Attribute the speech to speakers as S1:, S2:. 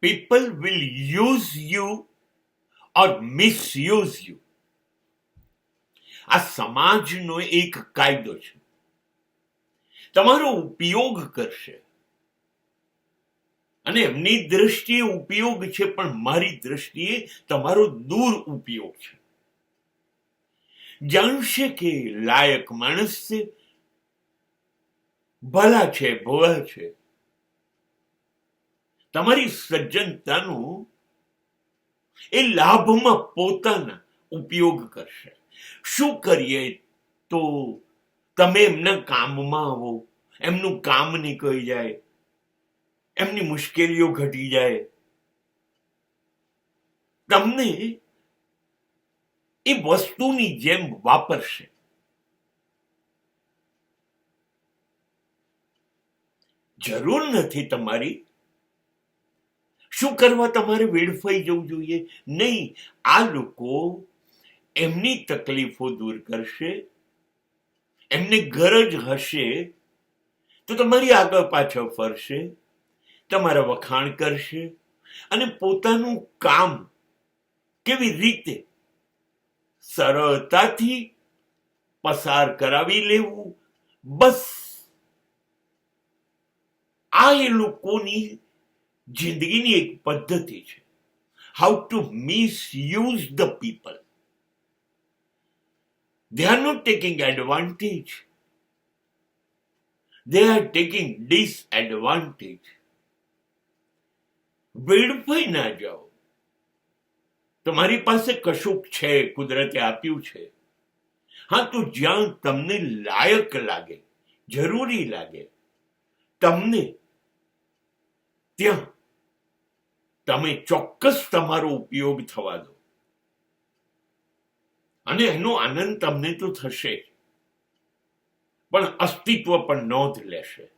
S1: people will use you or misuse you. આ સમાજનો એક કાયદો છે. તમારો ઉપયોગ કરશે અને એમની દ્રષ્ટિએ ઉપયોગ છે, પણ મારી દ્રષ્ટિએ તમારો દુરુપયોગ છે. જાણશે કે લાયક માણસ છે, ભલા છે, ભોળા છે. તમારી સજ્જનતાનો એ લાભમાં પોતાના ઉપયોગ કરશે. શું કરીએ તો તમે એમના કામમાં આવો, એમનું કામ નીકળી જાય, એમની મુશ્કેલીઓ ઘટી જાય, તમને એ વસ્તુની જેમ વાપરશે. જરૂર નથી તમારી. શું કરવા તમારે વેડફાઈ જવું જોઈએ? નહીં. આ લોકો એમની તકલીફો દૂર કરશે. એમને ગરજ હશે તો તમારી આગળ પાછળ ફરશે, તમારા વખાણ કરશે અને પોતાનું કામ કેવી રીતે સરળતાથી પસાર કરાવી લેવું, બસ આ એ લોકોની જિંદગીની એક પદ્ધતિ છે. How to misuse the people. They are not taking advantage. They are taking disadvantage. વેડફાઈ ના જાઓ. તમારી પાસે કશુંક છે, કુદરતે આપ્યું છે. હા, તો જ્યાં તમને લાયક લાગે, જરૂરી લાગે તમને, ત્યાં તમે ચોક્કસ તમારો ઉપયોગ થવા દો. અને એનો આનંદ તમને તો થશે, પણ અસ્તિત્વ પણ નોંધ લેશે.